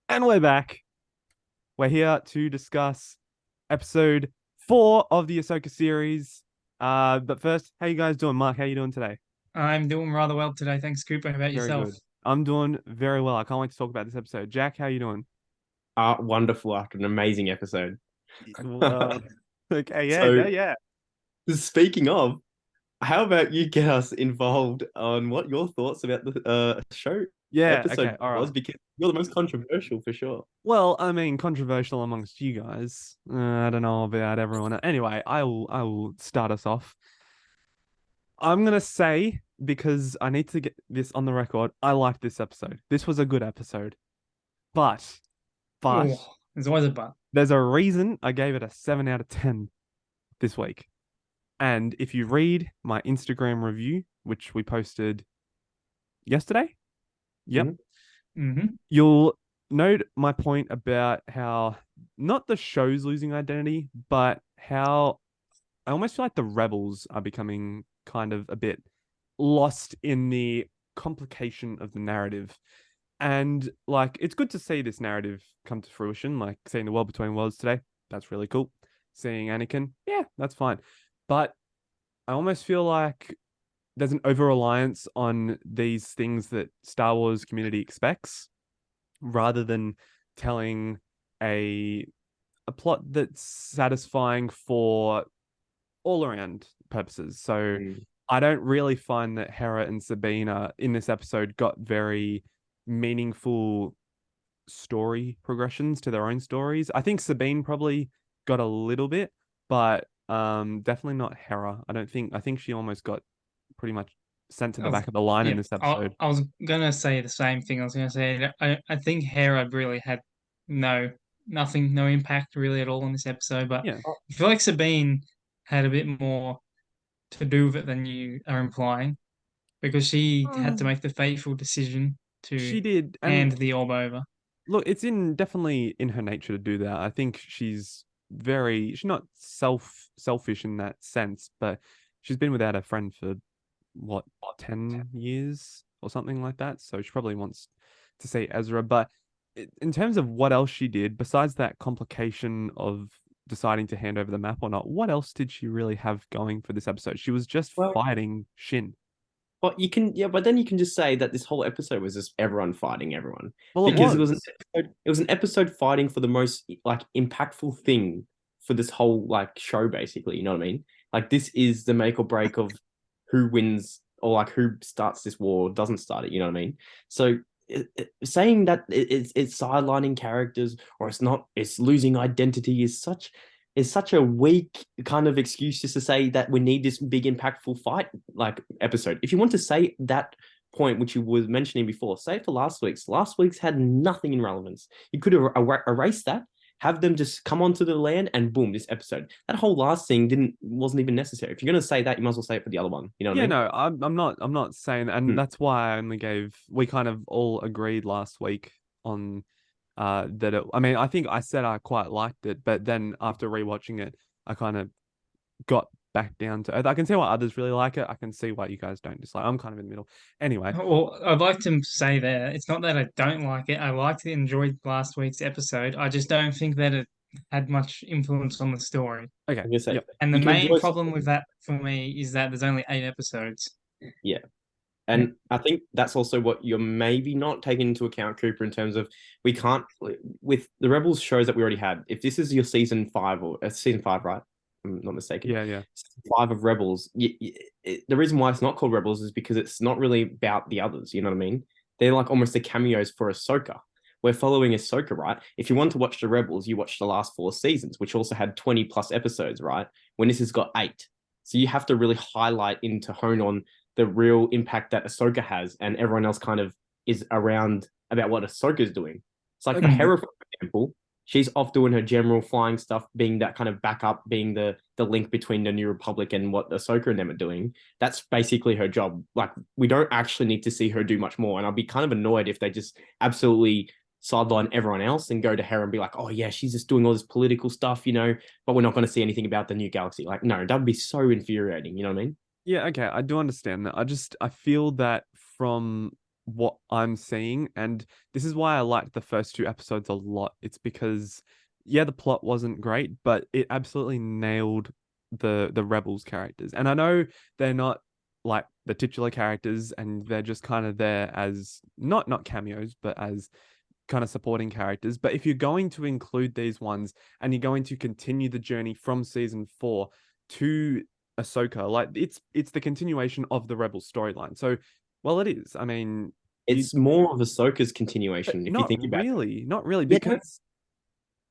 And we're back. We're here to discuss episode 4 of the Ahsoka series. But first, how you guys doing? Mark, how you doing today? I'm doing rather well today. Thanks, Cooper. How about Very yourself? good. I'm doing very well. I can't wait to talk about this episode. Jack, how you doing? Wonderful after an amazing episode. Well, okay, yeah, So, yeah. speaking of, how about you get us involved on what your thoughts about the show Yeah, okay, episode all was? right. Because you're the most controversial for sure. Well, I mean, controversial amongst you guys. I don't know about everyone. Anyway, I will start us off. I'm gonna say because I need to get this on the record. I liked this episode. This was a good episode, but but Oh, there's always a but. there's a reason I gave it a 7 out of 10 this week. And if you read my Instagram review, which we posted yesterday, yep, Mhm. Mm-hmm. you'll note my point about how not the show's losing identity, but how I almost feel like the rebels are becoming kind of a bit lost in the complication of the narrative. And like it's good to see this narrative come to fruition, like seeing the world between worlds today. That's really cool. Seeing Anakin, yeah, that's fine. But I almost feel like there's an over reliance on these things that Star Wars community expects rather than telling a a plot that's satisfying for all around purposes. So Mm. I don't really find that Hera and Sabina in this episode got very meaningful story progressions to their own stories. I think Sabine probably got a little bit, but definitely not Hera. I think she almost got pretty much sent to I the was, back of the line in yeah, this I, episode. I was gonna say the same thing. I was gonna say that I think Hera really had no nothing, no impact really at all in this episode. But Yeah. I feel like Sabine had a bit more to do with it than you are implying, because she had to Um, make the fateful decision to she did. And hand the orb over. look, it's in definitely in her nature to do that. I think she's not selfish in that sense, but she's been without a friend for what, 10 years or something like that. So she probably wants to see Ezra. But in terms of what else she did, besides that complication of deciding to hand over the map or not, what else did she really have going for this episode? She was just Well, fighting Shin. but then you can just say that this whole episode was just everyone fighting everyone Well, it because was. it was an episode fighting for the most like impactful thing for this whole like show, basically. You know what I mean? Like this is the make or break of who wins or like who starts this war or doesn't start it. You know what I mean? So saying that it's sidelining characters or it's not, it's losing identity is such a weak kind of excuse just to say that we need this big impactful fight like episode. If you want to say that point which you were mentioning before, say it for last week's. Last week's had nothing in relevance. You could have erased that, have them just come onto the land, and boom, this episode. That whole last thing didn't wasn't even necessary. If you're gonna say that, you might as well say it for the other one. You know what I Yeah, mean? no, I'm not saying, and Hmm. that's why I only gave. We kind of all agreed last week on that it. I mean, I think I said I quite liked it, but then after rewatching it, I kind of got back down to. I can see why others really like it. I can see why you guys don't dislike. I'm kind of in the middle. Anyway, Well, I'd like to say there, it's not that I don't like it. I liked it, enjoyed last week's episode. I just don't think that it had much influence on the story. okay, I'm gonna say yep. And the you can main enjoy problem something. with that for me is that there's only 8 episodes. Yeah. And I think that's also what you're maybe not taking into account, Cooper, in terms of we can't with the Rebels shows that we already had. If this is your season 5 or season 5, right? I'm not mistaken. Yeah, yeah. Season 5 of Rebels. The reason why it's not called Rebels is because it's not really about the others. You know what I mean? They're like almost the cameos for Ahsoka. We're following Ahsoka, right? If you want to watch the Rebels, you watch the last 4 seasons, which also had 20 plus episodes, right? When this has got 8. So you have to really highlight into hone on the real impact that Ahsoka has, and everyone else kind of is around about what Ahsoka's doing. It's like for Okay. Mm. Hera, for example, she's off doing her general flying stuff, being that kind of backup, being the link between the New Republic and what Ahsoka and them are doing. That's basically her job. Like we don't actually need to see her do much more. And I'll be kind of annoyed if they just absolutely sideline everyone else and go to Hera and be like, oh yeah, she's just doing all this political stuff, but we're not going to see anything about the new galaxy. Like, no, that would be so infuriating. You know what I mean? Yeah, okay, I do understand that. I feel that from what I'm seeing, and this is why I liked the first two episodes a lot. It's because yeah, the plot wasn't great, but it absolutely nailed the rebels characters. And I know they're not like the titular characters, and they're just kind of there as not cameos, but as kind of supporting characters. But if you're going to include these ones and you're going to continue the journey from season 4 to Ahsoka, like it's the continuation of the Rebel storyline. So, well, it is. I mean, It's more of Ahsoka's continuation, if you not think about it. really, not really, Yeah. because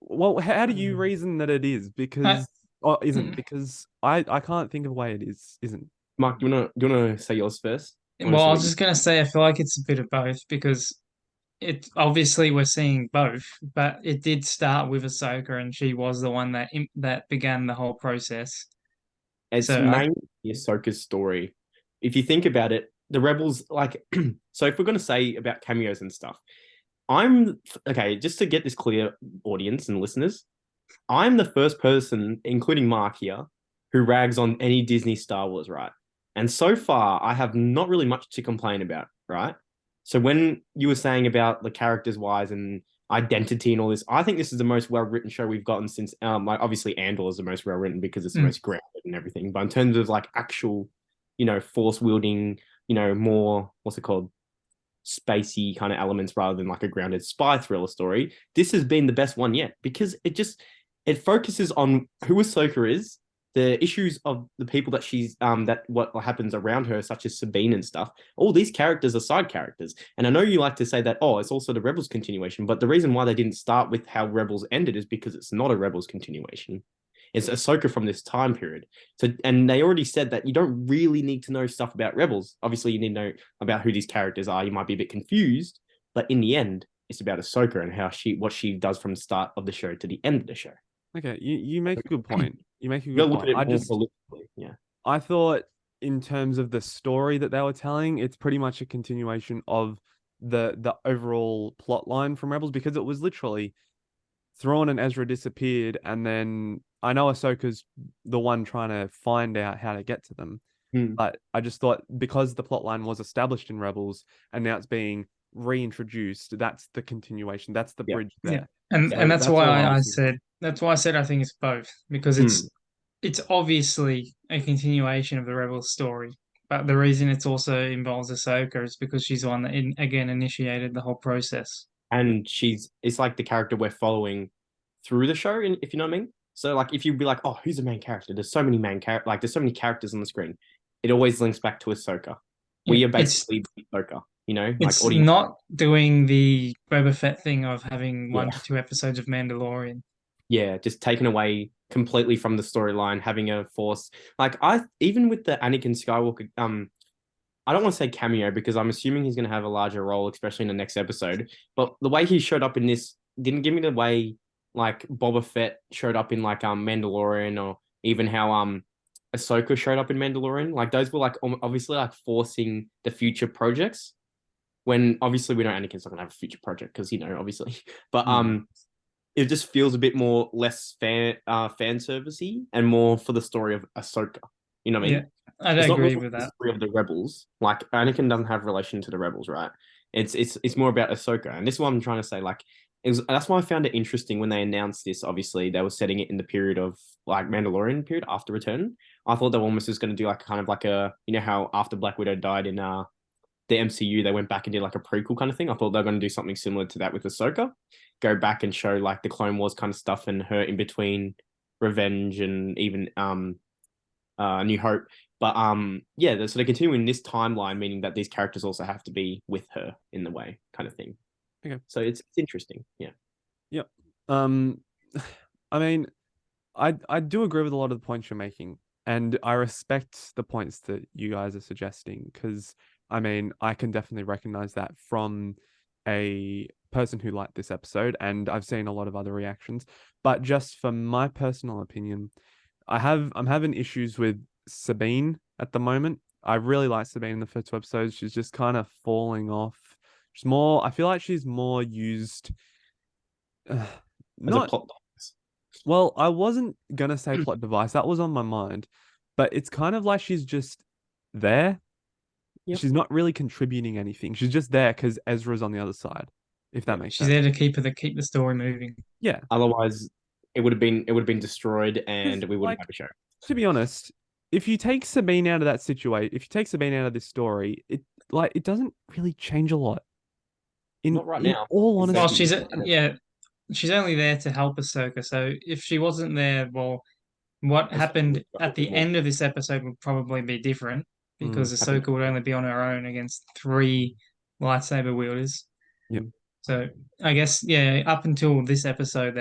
well, how do you Mm. reason that it is? I, Because or isn't? mm, Because I can't think of a way it is. Isn't. Mark, do you wanna say yours first? I want to well, see I what was you. just gonna say I feel like it's a bit of both because it obviously we're seeing both, but it did start with Ahsoka, and she was the one that began the whole process. It's So I mainly Ahsoka's story. If you think about it, the rebels like. So if we're gonna say about cameos and stuff, I'm okay. Just to get this clear, audience and listeners, I'm the first person, including Mark here, who rags on any Disney Star Wars, right? And so far, I have not really much to complain about, right? So when you were saying about the characters wise and identity and all this, I think this is the most well written show we've gotten since like obviously Andor is the most well written because it's the mm, most grounded and everything. But in terms of like actual, force wielding, more what's it called? Spacey kind of elements rather than like a grounded spy thriller story. This has been the best one yet because it focuses on who Ahsoka is, the issues of the people that she's that what happens around her, such as Sabine and stuff. All these characters are side characters, and I know you like to say that it's also the Rebels continuation, but the reason why they didn't start with how Rebels ended is because it's not a Rebels continuation. It's Ahsoka from this time period. So, and they already said that you don't really need to know stuff about Rebels. Obviously, you need to know about who these characters are. You might be a bit confused, but in the end, it's about Ahsoka and what she does from the start of the show to the end of the show. Okay, you make a good point. You make a You good gotta look point. at it more holistically. Yeah. I thought in terms of the story that they were telling, it's pretty much a continuation of the overall plot line from Rebels, because it was literally Thrawn and Ezra disappeared, and then I know Ahsoka's the one trying to find out how to get to them. Hmm. But I just thought because the plot line was established in Rebels and now it's being reintroduced, that's the continuation. That's the Yeah. bridge yeah, there. and So that's that's why all I I was thinking. said I think it's both because Hmm. it's obviously a continuation of the Rebel story. But the reason it's also involves Ahsoka is because she's the one that again initiated the whole process. And it's like the character we're following through the show, if you know what I mean. So like if you'd be like, oh, who's the main character? There's so many like there's so many characters on the screen. It always links back to Ahsoka. Yeah, We are basically Ahsoka, like it's audience. not doing the Boba Fett thing of having Yeah, 1 to 2 episodes of Mandalorian. yeah, just taken away completely from the storyline, having a force. Like I even with the Anakin Skywalker, I don't want to say cameo because I'm assuming he's going to have a larger role, especially in the next episode. But the way he showed up in this didn't give me the way like Boba Fett showed up in like Mandalorian, or even how Ahsoka showed up in Mandalorian. Like those were like obviously like forcing the future projects. When obviously we know Anakin's not going to have a future project because obviously, but Hmm. it just feels a bit more less fan servicey and more for the story of Ahsoka. You know what I Yeah, mean? I'd It's not more agree for with the that. story of the rebels. Like Anakin doesn't have relation to the rebels, right? It's more about Ahsoka, and this is what I'm trying to say. Like, that's why I found it interesting when they announced this. Obviously, they were setting it in the period of like Mandalorian period after Return. I thought they were almost just going to do like kind of like a how after Black Widow died in the MCU, they went back and did like a prequel kind of thing. I thought they were going to do something similar to that with Ahsoka, go back and show like the Clone Wars kind of stuff and her in between Revenge and even New Hope. But yeah, so they're continuing this timeline, meaning that these characters also have to be with her in the way, kind of thing. Okay. So it's interesting. Yeah. Yep. Um, I mean, I do agree with a lot of the points you're making, and I respect the points that you guys are suggesting, because I mean, I can definitely recognize that from a person who liked this episode, and I've seen a lot of other reactions. But just for my personal opinion, I'm having issues with Sabine at the moment. I really like Sabine in the first two episodes. She's just kind of falling off. She's more, I feel like she's more used, uh, As a not plot. well, I wasn't gonna say plot device. That was on my mind, but it's kind of like she's just there. Yep. She's not really contributing anything. She's just there because Ezra's on the other side, if that makes She's sense. there to keep the story moving. Yeah. Otherwise, it would have been destroyed, and we wouldn't Like, have a show. to be honest, if you take Sabine out of that situation, if you take Sabine out of this story, it doesn't really change a lot. Not right In now. all It's Well, honesty, she's only there to help Ahsoka. So if she wasn't there, well, what Ahsoka happened would go a at bit the more. end of this episode would probably be different because Happened. Ahsoka would only be on her own against three lightsaber wielders. Yep. So I guess up until this episode,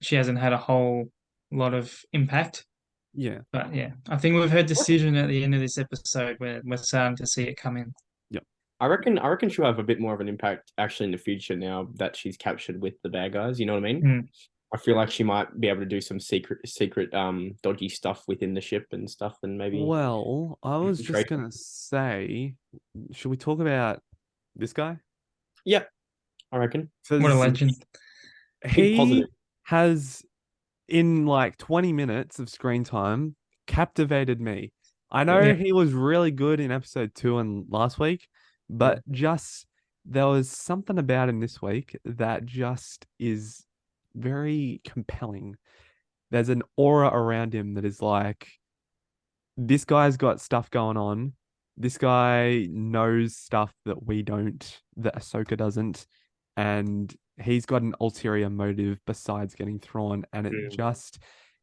she hasn't had a whole lot of impact. yeah, But yeah, I think with her decision at the end of this episode, we're starting to see it come in. yep, I reckon she'll have a bit more of an impact actually in the future now that she's captured with the bad guys. You know what I mean? Mm. I feel like she might be able to do some secret dodgy stuff within the ship and stuff, and maybe Well, I was just infiltrate. gonna say, should we talk about this guy? Yeah, I reckon. What a 'Cause legend! Big he positive. has, in like 20 minutes of screen time, captivated me. I know Yeah. he was really good in episode 2 and last week, but just there was something about him this week that just is very compelling. There's an aura around him that is like, this guy's got stuff going on. This guy knows stuff that we don't, that Ahsoka doesn't. And he's got an ulterior motive besides getting thrown. And it just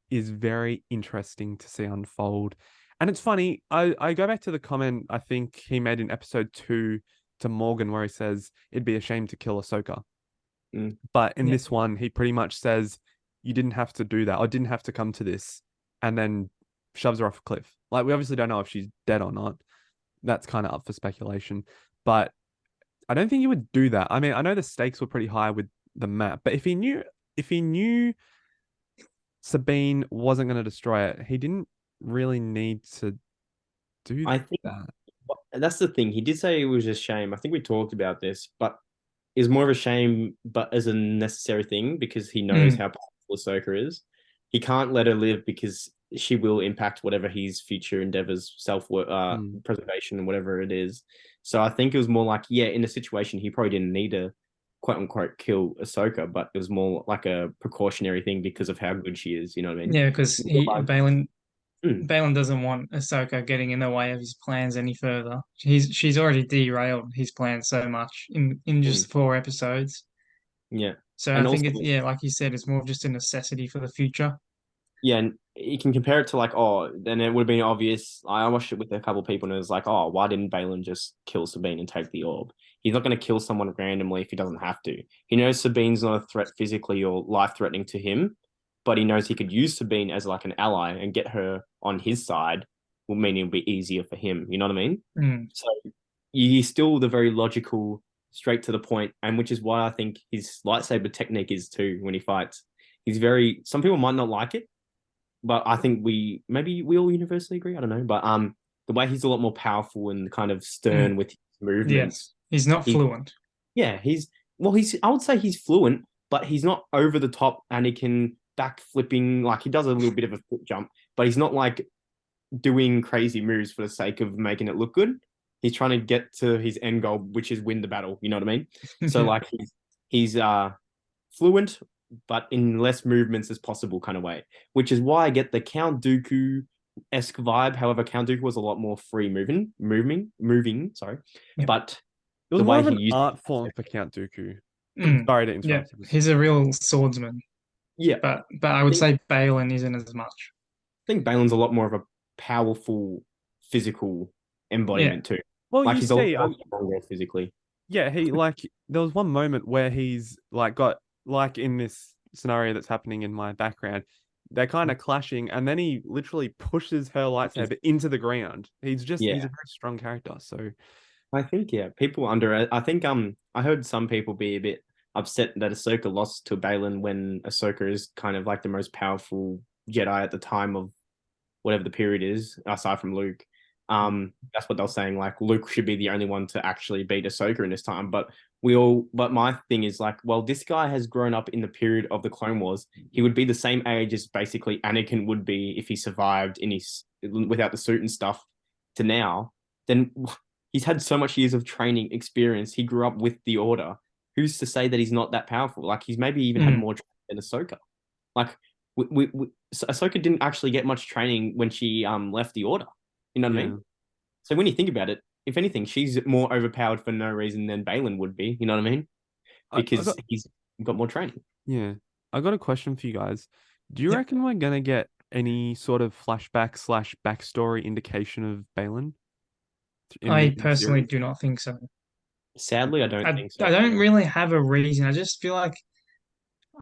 is very interesting to see unfold. And it's funny, I go back to the comment I think he made in episode 2 to Morgan, where he says it'd be a shame to kill Ahsoka. But in Yeah. this one, he pretty much says, you didn't have to do that, or didn't have to come to this, and then shoves her off a cliff. Like, we obviously don't know if she's dead or not. That's kind of up for speculation. But I don't think he would do that. I mean, I know the stakes were pretty high with the map, but if he knew Sabine wasn't going to destroy it, he didn't really need to do I think that. that's the thing. He did say it was a shame. I think we talked about this, but it's more of a shame, but as a necessary thing because he knows how powerful Ahsoka is. He can't let her live because she will impact whatever his future endeavors, preservation and whatever it is. So I think it was more like, in a situation he probably didn't need to quote unquote kill Ahsoka, but it was more like a precautionary thing because of how good she is. You know what I mean? Yeah, because Balin Mm. Balin doesn't want Ahsoka getting in the way of his plans any further. She's already derailed his plans so much in just 4 episodes. Yeah. So And I think also- like you said, it's more of just a necessity for the future. Yeah, and you can compare it to like, then it would have been obvious. I watched it with a couple of people and it was like, why didn't Balin just kill Sabine and take the orb? He's not going to kill someone randomly if he doesn't have to. He knows Sabine's not a threat physically or life-threatening to him, but he knows he could use Sabine as like an ally and get her on his side, will mean it'll be easier for him. You know what I mean? So he's still the very logical, straight to the point, and which is why I think his lightsaber technique is too when he fights. He's some people might not like it, but I think we all universally agree. I don't know, but the way he's a lot more powerful and kind of stern with his movements. Yes, he's not fluent. Yeah, I would say he's fluent, but he's not over the top Anakin back flipping. Like, he does a little bit of a flip jump, but he's not like doing crazy moves for the sake of making it look good. He's trying to get to his end goal, which is win the battle. You know what I mean? So like he's fluent, but in less movements as possible kind of way, which is why I get the Count Dooku-esque vibe. However, Count Dooku was a lot more free moving. Sorry, but it was the more way of he an used art form for Count Dooku. Mm. Sorry to interrupt. Yeah, he's a real swordsman. Yeah, but I would say Balin isn't as much. I think Balin's a lot more of a powerful physical embodiment too. Well, like you he's see, a lot stronger physically. yeah, he like there was one moment where he's like got like in this scenario that's happening in my background, they're kind of clashing, and then he literally pushes her lightsaber into the ground. He's a very strong character. So I think people I think I heard some people be a bit upset that Ahsoka lost to Balin when Ahsoka is kind of like the most powerful Jedi at the time of whatever the period is, aside from Luke. That's what they're saying. Like, Luke should be the only one to actually beat Ahsoka in this time. But my thing is like, well, this guy has grown up in the period of the Clone Wars. He would be the same age as basically Anakin would be if he survived without the suit and stuff to now. then he's had so much years of training experience. He grew up with the Order. Who's to say that he's not that powerful? Like he's maybe even had more training than Ahsoka. Like so Ahsoka didn't actually get much training when she left the Order. You know what I mean? So when you think about it, if anything, she's more overpowered for no reason than Balin would be. You know what I mean? Because he's got more training. Yeah. I got a question for you guys. Do you reckon we're gonna get any sort of flashback / backstory indication of Balin? I personally do not think so. Sadly, I don't think so. I don't really have a reason. I just feel like,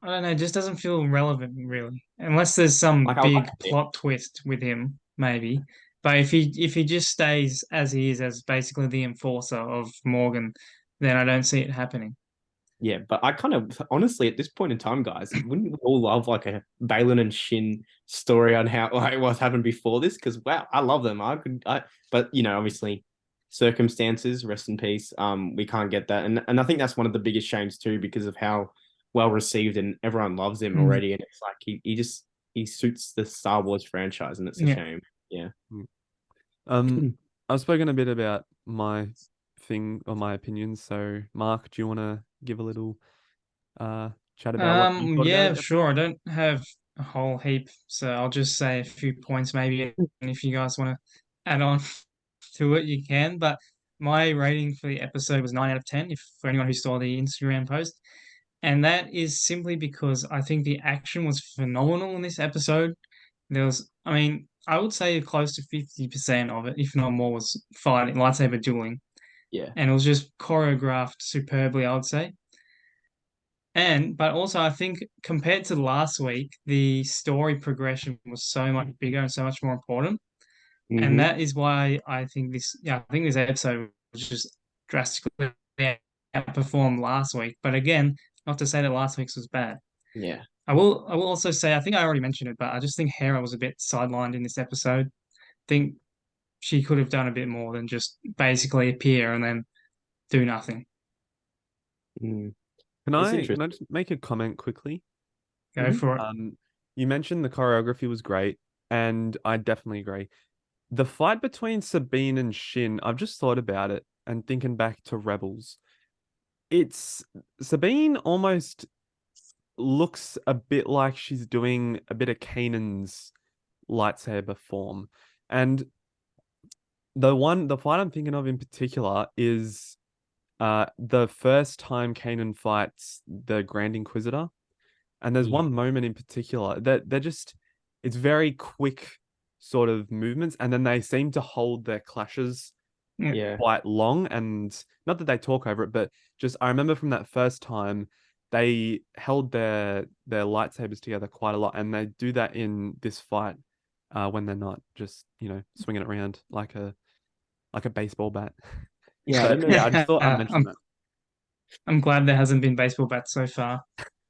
I don't know, it just doesn't feel relevant really. Unless there's some big plot twist with him, maybe. But if he just stays as he is, as basically the enforcer of Morgan, then I don't see it happening. Yeah, but I kind of honestly at this point in time, guys, wouldn't we all love like a Balin and Shin story on how like what happened before this? Because wow, I love them. But you know, obviously, circumstances. Rest in peace. We can't get that, and I think that's one of the biggest shames too, because of how well received and everyone loves him already, and it's like he suits the Star Wars franchise, and it's a shame. Yeah. I've spoken a bit about my thing or my opinions. So, Mark, do you want to give a little chat about what you thought about it? Sure. I don't have a whole heap, so I'll just say a few points maybe, and if you guys want to add on to it, you can. But my rating for the episode was 9 out of 10, if for anyone who saw the Instagram post. And that is simply because I think the action was phenomenal in this episode. There was, I mean, I would say close to 50% of it, if not more, was fighting, lightsaber dueling. Yeah. And it was just choreographed superbly, I would say. But also I think compared to last week, the story progression was so much bigger and so much more important. And that is why I think this episode was just drastically outperformed last week. But again, not to say that last week's was bad. Yeah. I will also say, I think I already mentioned it, but I just think Hera was a bit sidelined in this episode. I think she could have done a bit more than just basically appear and then do nothing. Can I just make a comment quickly? Go for it. You mentioned the choreography was great, and I definitely agree. The fight between Sabine and Shin, I've just thought about it and thinking back to Rebels. It's Sabine almost looks a bit like she's doing a bit of Kanan's lightsaber form. And the fight I'm thinking of in particular is the first time Kanan fights the Grand Inquisitor. And there's one moment in particular that it's very quick sort of movements, and then they seem to hold their clashes quite long, and not that they talk over it, but just I remember from that first time they held their lightsabers together quite a lot, and they do that in this fight when they're not just swinging it around like a baseball bat. Yeah, I just thought I'd mention that. I'm glad there hasn't been baseball bats so far.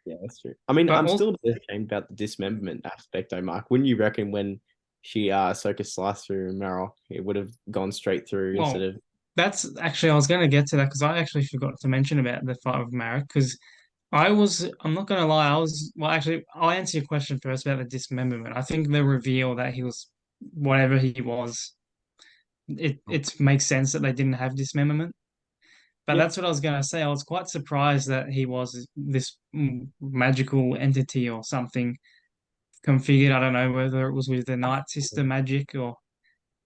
Yeah, that's true. I mean, I'm still ashamed about the dismemberment aspect, though, Mark. Wouldn't you reckon when she Ahsoka sliced through Meryl, it would have gone straight through instead of? That's actually, I was going to get to that because I actually forgot to mention about the fight with Marek, because I'm not going to lie, actually, I'll answer your question first about the dismemberment. I think the reveal that he was whatever he was, it makes sense that they didn't have dismemberment. But that's what I was going to say. I was quite surprised that he was this magical entity or something configured. I don't know whether it was with the Night Sister magic or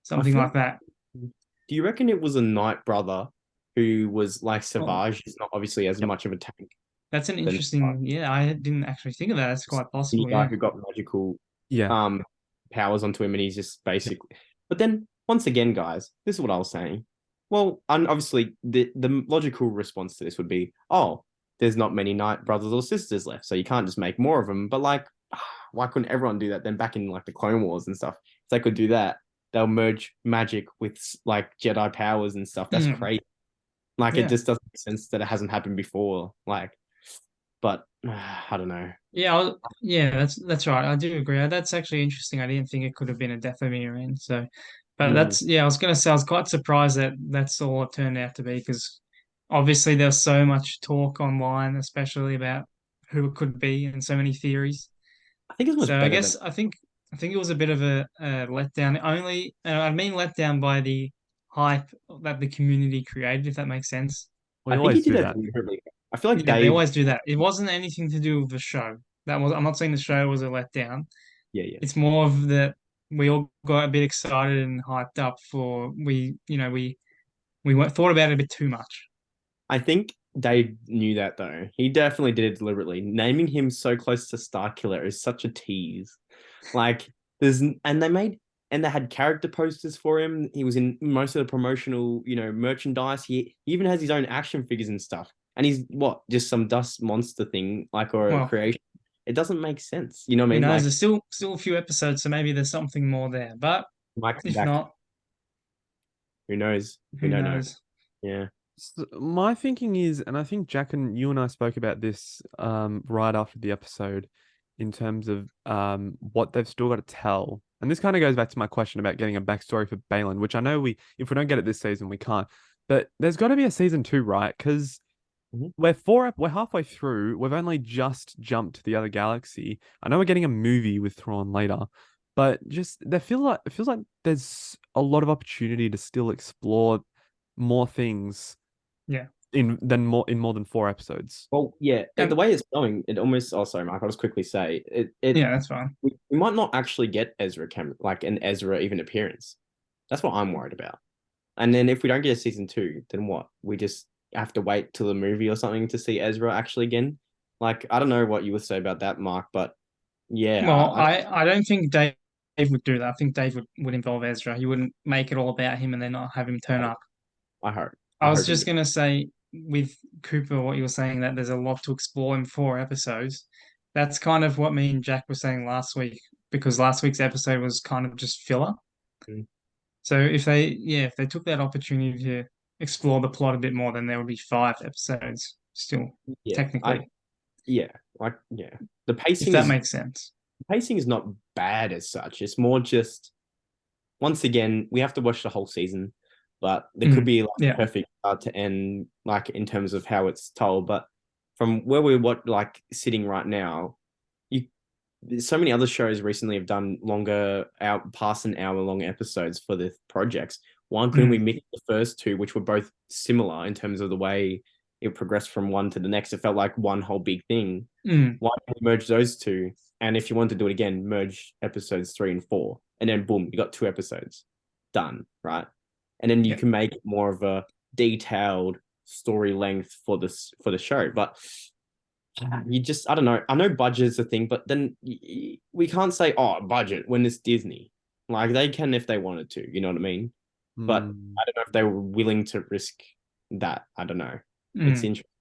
something like that. Do you reckon it was a Night Brother who was like Savage? He's not obviously as much of a tank. That's an interesting. Yeah, I didn't actually think of that. That's quite possible. The guy who got magical powers onto him, and he's just basically. But then once again, guys, this is what I was saying. Well, and obviously the logical response to this would be, oh, there's not many Night Brothers or Sisters left, so you can't just make more of them. But like, why couldn't everyone do that? Then back in like the Clone Wars and stuff, if they could do that, they'll merge magic with like Jedi powers and stuff. That's crazy. Like it just doesn't make sense that it hasn't happened before. Like, but I don't know. Yeah, that's right. I do agree. That's actually interesting. I didn't think it could have been a Dathomir in. So, but I was going to say I was quite surprised that that's all it turned out to be, because obviously there's so much talk online, especially about who it could be, and so many theories. I think it was. So I think it was a bit of a letdown. I mean letdown by the hype that the community created, if that makes sense. We I think he always did do that that. deliberately. I feel like Yeah, they Dave. always do that. It wasn't anything to do with the show. I'm not saying the show was a letdown. Yeah, yeah. It's more of that we all got a bit excited and hyped up for thought about it a bit too much. I think Dave knew that though. He definitely did it deliberately. Naming him so close to Starkiller is such a tease. Like and they had character posters for him. He was in most of the promotional, merchandise. He even has his own action figures and stuff. And he's what, just some dust monster thing, like, or a Well, creation. It doesn't make sense. You know what I who mean? knows? Like, There's still a few episodes, so maybe there's something more there. But might come if back. not, Who knows? We who don't know. knows? Yeah. So my thinking is, and I think Jack and you and I spoke about this right after the episode, in terms of what they've still got to tell. And this kind of goes back to my question about getting a backstory for Balin, which I know if we don't get it this season, we can't. But there's got to be a season 2, right? Because Mhm. we're halfway through. We've only just jumped to the other galaxy. I know we're getting a movie with Thrawn later, but just it feels like there's a lot of opportunity to still explore more things Yeah. in more than 4 episodes. Well, yeah, the And way it's going, it almost. Oh, sorry, Mark. I'll just quickly say it. yeah, that's fine. We might not actually get like an Ezra even appearance. That's what I'm worried about. And then if we don't get a season 2, then what? We just have to wait till the movie or something to see Ezra actually again. Like, I don't know what you would say about that, Mark, but yeah, Well, I don't think Dave would do that. I think Dave would involve Ezra. He wouldn't make it all about him and then not have him I turn hope. up. I hope. I I was hope he just does. gonna say with Cooper, what you were saying that there's a lot to explore in 4 episodes. That's kind of what me and Jack were saying last week because last week's episode was kind of just filler. Mm. So if they took that opportunity to explore the plot a bit more, then there would be 5 episodes still, Yeah, technically, yeah. The if pacing that is makes sense. pacing is not bad as such. It's more just once again we have to watch the whole season, but there could be like a Yeah. perfect start to end, like in terms of how it's told. But from where we're sitting right now, you so many other shows recently have done longer past an hour long episodes for the projects. Why couldn't we Mm. mix the first two, which were both similar in terms of the way it progressed from one to the next? It felt like one whole big thing. Mm. Why don't we merge those two? And if you want to do it again, merge episodes 3 and 4, and then boom, you got 2 episodes done, right? And then you Yeah. can make it more of a detailed story length for the show. But you just, I don't know. I know budget's a thing, but then we can't say, oh, budget when it's Disney. Like they can if they wanted to, you know what I mean? But Hmm. I don't know if they were willing to risk that. I don't know. It's Mm. interesting.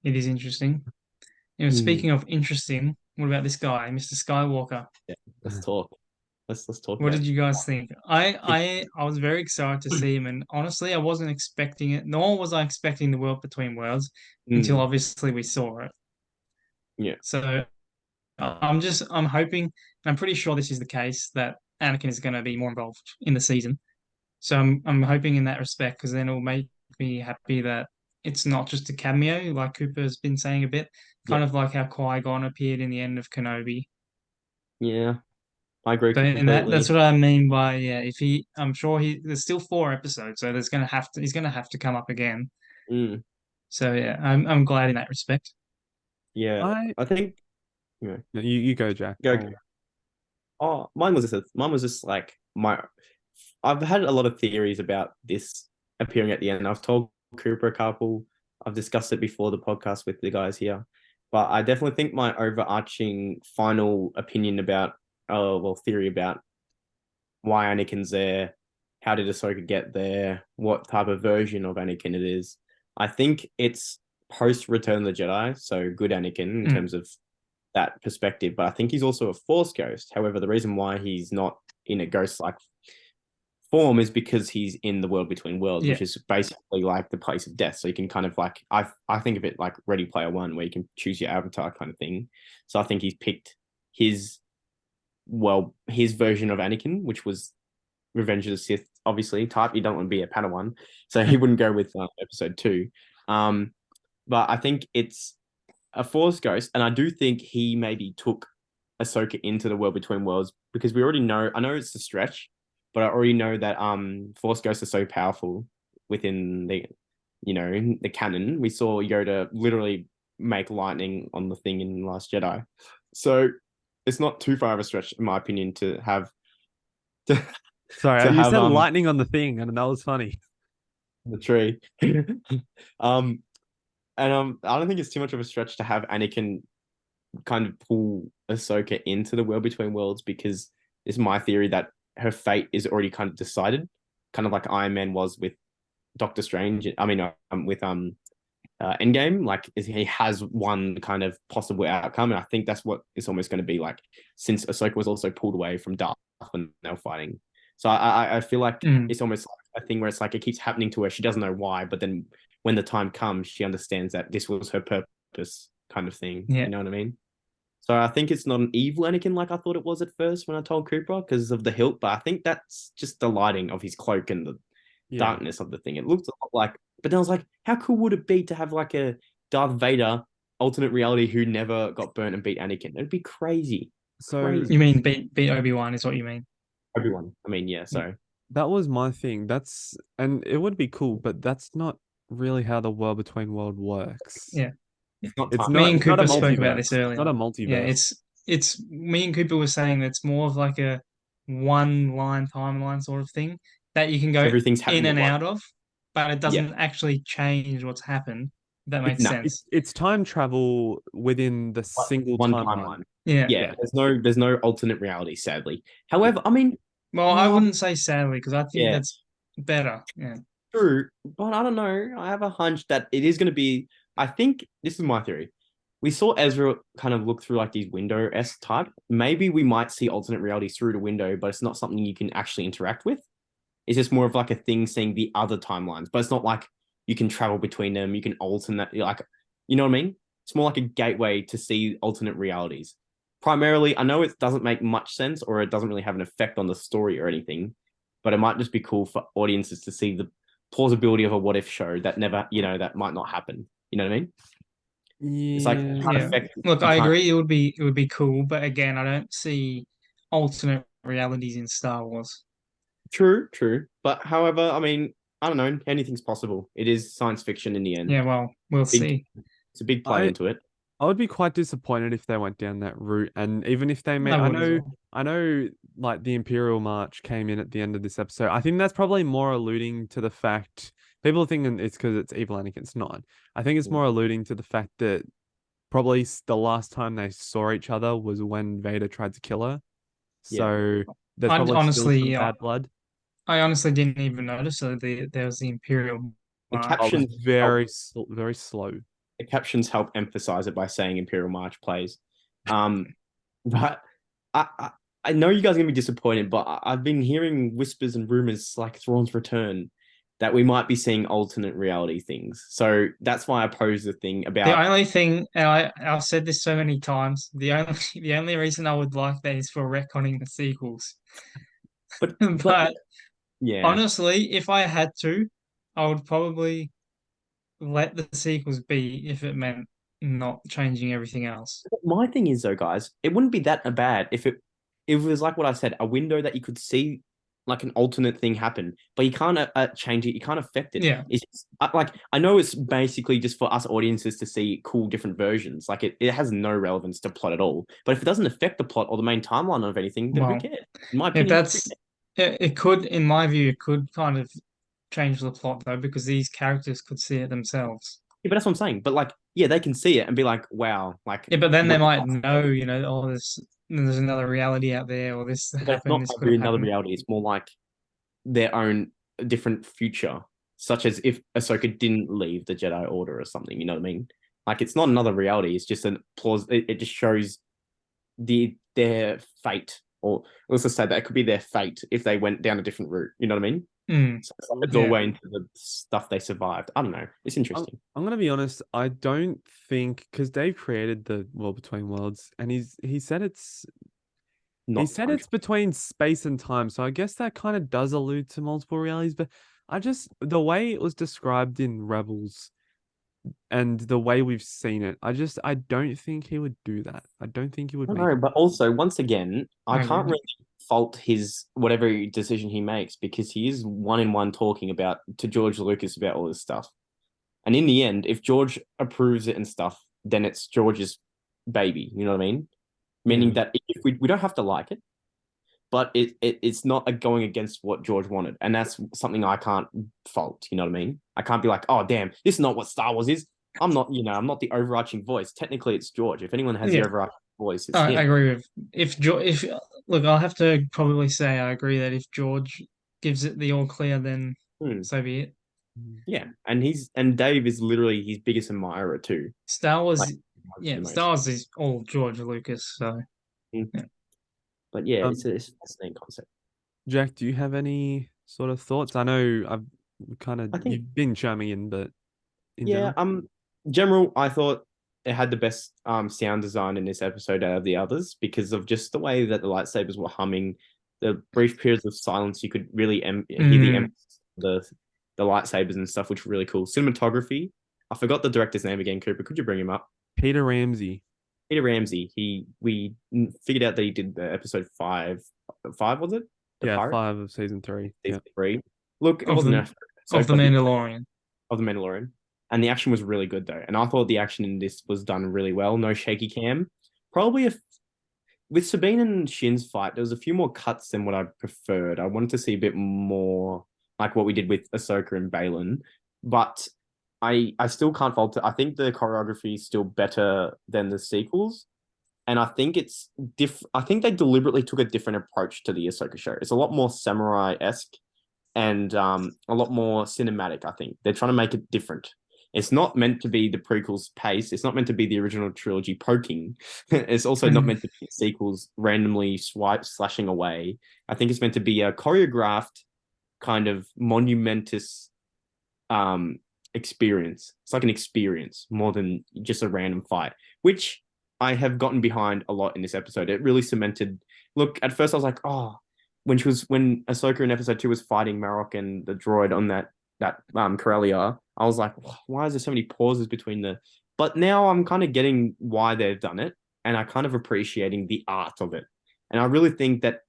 It is interesting. Mm. Speaking of interesting, what about this guy, Mr. Skywalker? Yeah, let's talk. Let's talk What about did you guys think? it. I was very excited to see him, and honestly, I wasn't expecting it. Nor was I expecting the world between worlds until Mm, obviously we saw it. yeah. So I'm hoping, and I'm pretty sure this is the case that Anakin is going to be more involved in the season. So I'm hoping in that respect because then it'll make me happy that it's not just a cameo like Cooper's been saying a bit, Yeah. kind of like how Qui-Gon appeared in the end of Kenobi. Yeah. I agree So in that's completely. what I mean by yeah. If he, I'm sure there's still 4 episodes, so he's gonna have to come up again. Mm, So yeah, I'm glad in that respect. yeah. I I think yeah. No, you go, Jack. Go. Oh, Oh, mine was just like my I've had a lot of theories about this appearing at the end. I've told Cooper a couple. I've discussed it before the podcast with the guys here. But I definitely think my overarching final opinion about theory about why Anakin's there, how did Ahsoka get there, what type of version of Anakin it is. I think it's post Return of the Jedi, so good Anakin in Mm, terms of that perspective. But I think he's also a Force ghost. However, the reason why he's not in a ghost like form is because he's in the world between worlds, yeah, which is basically like the place of death. So you can kind of like I think of it like Ready Player One, where you can choose your avatar kind of thing. So I think he's picked his his version of Anakin, which was Revenge of the Sith, obviously type. You don't want to be a Padawan, so he wouldn't go with episode 2. Um, but I think it's a Force ghost, and I do think he maybe took Ahsoka into the world between worlds because we already know. I know it's a stretch, but I already know that Force Ghosts are so powerful within the canon. We saw Yoda literally make lightning on the thing in Last Jedi, so it's not too far of a stretch, in my opinion, to have to, Sorry, to you have said lightning on the thing, and that was funny. the tree. um, and I don't think it's too much of a stretch to have Anakin kind of pull Ahsoka into the World Between Worlds, because it's my theory that her fate is already kind of decided, kind of like Iron Man was with Doctor Strange. I mean, with Endgame, like he has one kind of possible outcome, and I think that's what it's almost going to be like, since Ahsoka was also pulled away from Darth when they were fighting. So I feel like it's almost like a thing where it's like it keeps happening to her. She doesn't know why, but then when the time comes, she understands that this was her purpose, kind of thing. Yeah. You know what I mean? So I think it's not an evil Anakin like I thought it was at first when I told Cooper, because of the hilt, but I think that's just the lighting of his cloak and the darkness of the thing. It looked a lot like, but then I was like, how cool would it be to have like a Darth Vader alternate reality who never got burnt and beat Anakin? It'd be crazy. So Crazy. You mean beat Obi-Wan is what you mean? Everyone. I mean, yeah. So that was my thing. And it would be cool, but that's not really how the World Between World works. Yeah. it's not. It's time. not. Me and It's not a Cooper spoke about multiverse. this It's earlier. not a Yeah, multiverse. it's me and Cooper were saying that it's more of like a one line timeline sort of thing that you can go Everything's in happening and at once. out of, but it Yeah. doesn't actually change what's happened. If that makes No. sense. It's time travel within the single One timeline. timeline. Yeah. Yeah. There's no alternate reality, sadly. However, I mean, Well, I wouldn't say sadly because I think yeah. that's better. Yeah. True, but I don't know. I have a hunch that it is going to be. I think this is my theory. We saw Ezra kind of look through like these window-esque type. Maybe we might see alternate realities through the window, but it's not something you can actually interact with. It's just more of like a thing seeing the other timelines, but it's not like you can travel between them. You can alternate, like, you know what I mean? It's more like a gateway to see alternate realities. Primarily, I know it doesn't make much sense or it doesn't really have an effect on the story or anything, but it might just be cool for audiences to see the plausibility of a what if show that never, that might not happen. You know what I mean? It's like you can't Yeah. affect. Look, You I can't. agree. It would be cool, but again, I don't see alternate realities in Star Wars. True, true. But however, I mean, I don't know. Anything's possible. It is science fiction in the end. Yeah. Well, we'll Big, see. it's a big play I into it. I would be quite disappointed if they went down that route. And even if they made, I would as well. I know, like the Imperial March came in at the end of this episode. I think that's probably more alluding to the fact people are thinking it's because it's evil Anakin. It's not. I think it's more alluding to the fact that probably the last time they saw each other was when Vader tried to kill her. Yeah. So there's I probably still some bad blood. I honestly didn't even notice that there was the Imperial The March. I was captions very slow. the captions help emphasize it by saying Imperial March plays. But I know you guys are gonna be disappointed, but I've been hearing whispers and rumors like Thrawn's return that we might be seeing alternate reality things. So that's why I posed the thing The about. only thing, and I've said this so many times, the only reason I would like that is for retconning the sequels. But But yeah, honestly, if I had to, I would probably let the sequels be if it meant not changing everything else. my thing is though, guys, it wouldn't be that bad if it was like what I said, a window that you could see like an alternate thing happen, but you can't change it, you can't affect it. Yeah. It's just, like I know it's basically just for us audiences to see cool different versions. Like it has no relevance to plot at all. But if it doesn't affect the plot or the main timeline of anything, then who Well, cares? In my if opinion, that's it could, in my view, it could kind of change the plot though, because these characters could see it themselves. yeah, but that's what I'm saying. But like, yeah, they can see it and be like, wow, like Yeah, but then they what the might fuck? know, oh, there's another reality out there, or this But it's happened, not this like could have another happened. reality. It's more like their own different future, such as if Ahsoka didn't leave the Jedi Order or something. You know what I mean? Like it's not another reality. It's just an applause. It just shows their fate, or let's just say that it could be their fate if they went down a different route. You know what I mean? So it's like a doorway into the stuff they survived. I don't know. It's interesting. I'm gonna be honest. I don't think because Dave created the World Between Worlds, and he said it's Not he said it's between space and time. So I guess that kind of does allude to multiple realities. But the way it was described in Rebels and the way we've seen it, I don't think he would do that. I don't think he would I make don't know, it. but also once again, I I can't agree. really fault his whatever decision he makes because he is one-on-one talking to George Lucas about all this stuff. And in the end, if George approves it and stuff, then it's George's baby. You know what I mean? Meaning that if we don't have to like it, but it's not going against what George wanted. And that's something I can't fault. You know what I mean? I can't be like, oh, damn, this is not what Star Wars is. I'm not the overarching voice. Technically, it's George. If anyone has the overarching voice, it's him. I agree with if look, I'll have to probably say I agree that if George gives it the all clear, then so be it. Yeah, and Dave is literally his biggest admirer too. Star Wars, Star Wars is all George Lucas. So, but yeah, it's a fascinating concept. Jack, do you have any sort of thoughts? I know you've been chiming in, but general, I thought it had the best sound design in this episode out of the others because of just the way that the lightsabers were humming, the brief periods of silence. You could really hear the lightsabers and stuff, which were really cool. Cinematography, I forgot the director's name again. Cooper, could you bring him up? Peter Ramsey. We figured out that he did the episode 5. 5 was it? 5 of season 3. Season 3. Look, it wasn't of the Mandalorian. Of the Mandalorian. And the action was really good though. And I thought the action in this was done really well. No shaky cam. Probably with Sabine and Shin's fight, there was a few more cuts than what I preferred. I wanted to see a bit more like what we did with Ahsoka and Baylan. But I still can't fault it. I think the choreography is still better than the sequels. And I think I think they deliberately took a different approach to the Ahsoka show. It's a lot more samurai-esque and a lot more cinematic, I think. They're trying to make it different. It's not meant to be the prequels pace. It's not meant to be the original trilogy poking. It's also not meant to be sequels randomly slashing away. I think it's meant to be a choreographed kind of monumentous experience. It's like an experience more than just a random fight, which I have gotten behind a lot in this episode. It really cemented. Look, at first I was like, oh, when Ahsoka in episode 2 was fighting Marok and the droid on that Corellia, I was like, why is there so many pauses between but now I'm kind of getting why they've done it, and I kind of appreciating the art of it. And I really think that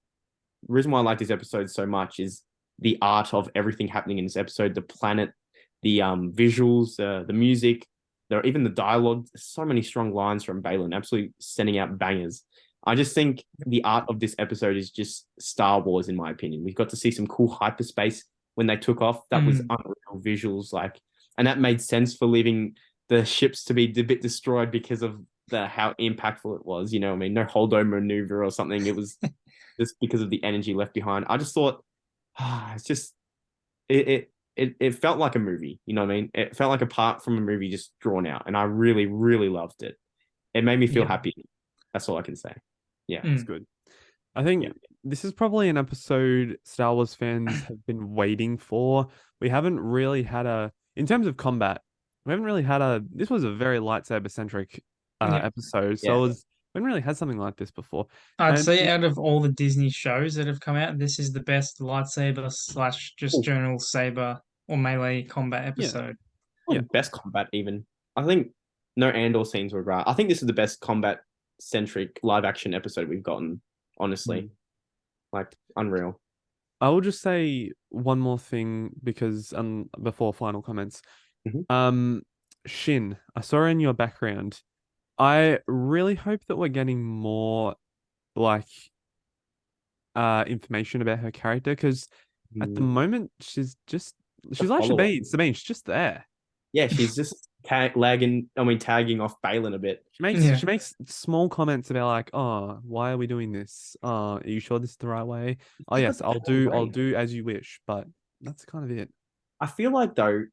the reason why I like this episode so much is the art of everything happening in this episode, the planet, the visuals, the music, even the dialogue. So many strong lines from Baylan, absolutely sending out bangers. I just think the art of this episode is just Star Wars, in my opinion. We got to see some cool hyperspace when they took off. That was unreal visuals, and that made sense for leaving the ships to be a bit destroyed because of how impactful it was. You know what I mean? No holdo maneuver or something. It was just because of the energy left behind. I just thought, it's just it felt like a movie. You know what I mean? It felt like a part from a movie just drawn out, and I really, really loved it. It made me feel happy. That's all I can say. Yeah, it's good. I think this is probably an episode Star Wars fans have been waiting for. We haven't really had in terms of combat, this was a very lightsaber-centric episode. So we haven't really had something like this before. I'd say out of all the Disney shows that have come out, this is the best lightsaber / just general saber or melee combat episode. Best combat even. I think no Andor scenes were right. I think this is the best combat-centric live-action episode we've gotten. Honestly, unreal. I will just say one more thing because before final comments. Shin, I saw her in your background. I really hope that we're getting more information about her character because at the moment she's like Sabine. She's just there. Yeah, she's just tagging off Baylan a bit. She makes small comments about oh, why are we doing this? Are you sure this is the right way? Oh yes, I'll do as you wish. But that's kind of it. I feel like though,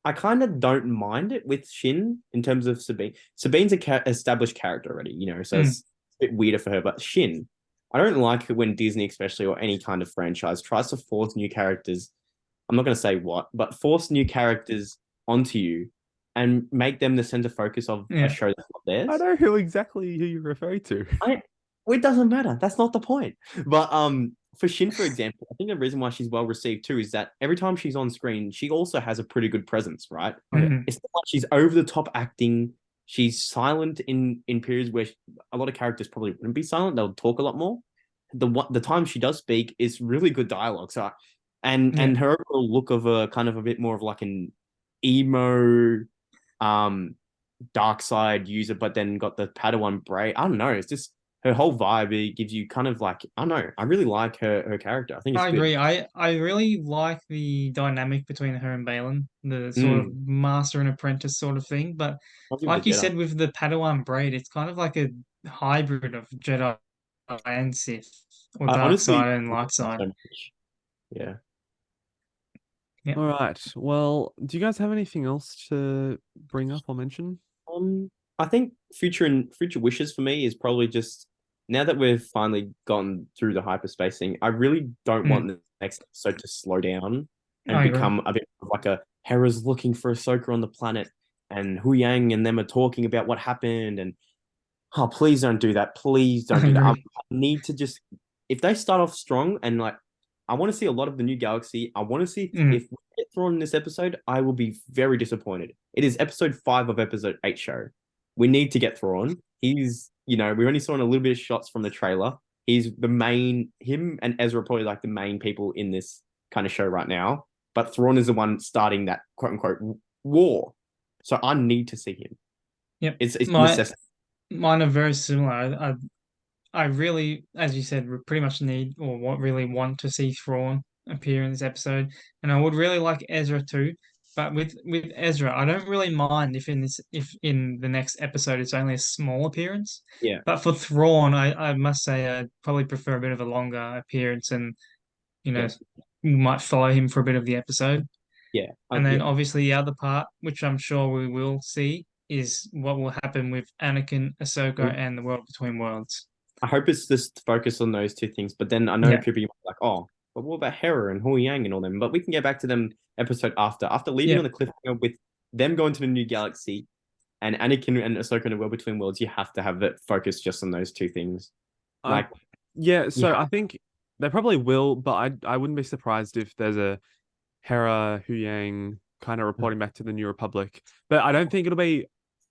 I kind of don't mind it with Shin in terms of Sabine. Sabine's a established character already, so it's a bit weirder for her. But Shin, I don't like it when Disney, especially, or any kind of franchise, tries to force new characters. I'm not going to say what, but force new characters onto you and make them the center focus of a show that's not theirs. I know who you're referring to. It doesn't matter. That's not the point. But for Shin, for example, I think the reason why she's well received too is that every time she's on screen, she also has a pretty good presence, right? It's not like she's over the top acting. She's silent in periods where a lot of characters probably wouldn't be silent. They'll talk a lot more. the time she does speak is really good dialogue. So, and her overall look of a kind of a bit more of like an emo, dark side user, but then got the Padawan braid. I don't know. It's just her whole vibe. It gives you kind of like I don't know. I really like her character. I think it's I good. agree. I really like the dynamic between her and Balin, the sort of Mm. master and apprentice sort of thing. But I'll give it like the you Jedi. said with the Padawan braid, it's kind of like a hybrid of Jedi and Sith, or I dark honestly side and love light it side. so much. Yeah. Yeah. All right. Well, do you guys have anything else to bring up or mention? I think future wishes for me is probably just now that we've finally gone through the hyperspace thing. I really don't Mm, want the next episode to slow down and I agree. become a bit of like a Hera's looking for Ahsoka on the planet, and Hu Yang and them are talking about what happened. And oh, please don't do that. Please don't I do that. I agree. need to just if they start off strong and like I want to see a lot of the new galaxy. I want to see Mm, if we get thrown in this episode, I will be very disappointed. It is episode 5 of episode 8 show. We need to get Thrawn. He's, we only saw a little bit of shots from the trailer. He's the main, him and Ezra are probably like the main people in this kind of show right now. But Thrawn is the one starting that quote unquote war. So I need to see him. yep. It's My necessary. Mine are very similar. I really, as you said, pretty much need or what really want to see Thrawn appear in this episode, and I would really like Ezra too. But with Ezra, I don't really mind if in the next episode it's only a small appearance. Yeah. But for Thrawn, I must say I probably prefer a bit of a longer appearance, and you know Yeah. we might follow him for a bit of the episode. Yeah. And then Yeah. obviously the other part, which I'm sure we will see, is what will happen with Anakin, Ahsoka, and the World Between Worlds. I hope it's just focused on those two things. But then I know Yeah, people are like, oh, but what about Hera and Hu Yang and all them? But we can get back to them episode after leaving yeah, on the cliffhanger with them going to the new galaxy and Anakin and Ahsoka in the World Between Worlds. You have to have it focused just on those two things. Uh, Like, yeah, so yeah, I think they probably will, but I wouldn't be surprised if there's a Hera Huyang kind of reporting back to the New Republic. But I don't think it'll be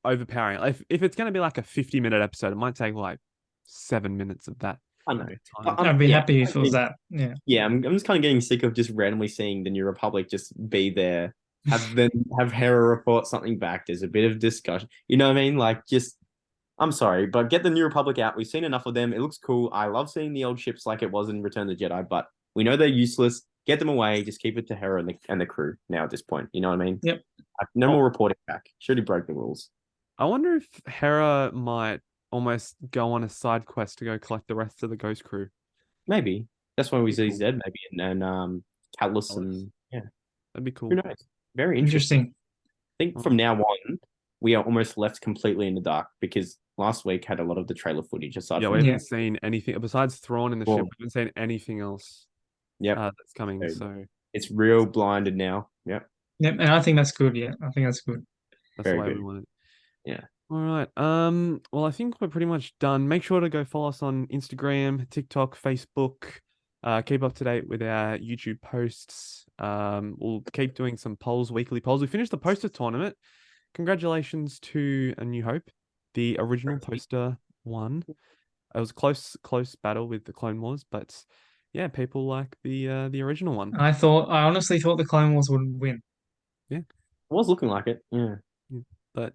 overpowering. If it's going to be like a 50-minute episode, it might take like 7 minutes of that I know. time. I'd be Yeah, happy if it was that. Yeah, yeah. I'm just kind of getting sick of just randomly seeing the New Republic just be there. Have Hera report something back. There's a bit of discussion. You know what I mean? Like, just I'm sorry, but get the New Republic out. We've seen enough of them. It looks cool. I love seeing the old ships like it was in Return of the Jedi, but we know they're useless. Get them away. Just keep it to Hera and the crew now at this point. You know what I mean? yep. No Oh, more reporting back. Should he broke the rules? I wonder if Hera might almost go on a side quest to go collect the rest of the Ghost crew. Maybe. That's why we That'd be see cool. Zed maybe and Catalyst Alice. and yeah. That'd be Who cool. knows? Very interesting. Interesting. I think from now on, we are almost left completely in the dark because last week had a lot of the trailer footage aside Yeah, we from Yeah, haven't seen anything besides Thrawn in the ship. Thrawn. We haven't seen anything else Yep. that's coming. So So it's real blinded now. Yep. yep. And I think that's good. Yeah, I think that's good. that's the Very way we good. want it. Yeah. All right. Well, I think we're pretty much done. Make sure to go follow us on Instagram, TikTok, Facebook. Keep up to date with our YouTube posts. We'll keep doing some polls, weekly polls. We finished the poster tournament. Congratulations to A New Hope. The original poster won. It was a close battle with the Clone Wars, but yeah, people like the original one. I honestly thought the Clone Wars would win. Yeah. It was looking like it. Yeah. Yeah. But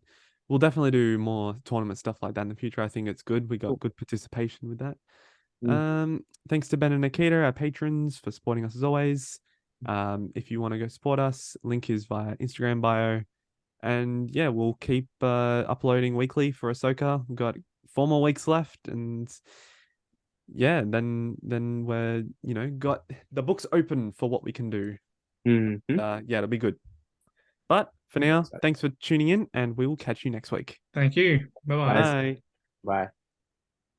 we'll definitely do more tournament stuff like that in the future. I think it's good. We got Cool. good participation with that. Mm. Thanks to Ben and Nikita, our patrons, for supporting us as always. If you want to go support us, link is via Instagram bio. And yeah, we'll keep uploading weekly for Ahsoka. We've got 4 more weeks left, and yeah, then we're got the books open for what we can do. Mhm. Yeah, it'll be good. But for now, thanks for tuning in, and we will catch you next week. Thank you. Bye bye. Guys. Bye. Bye.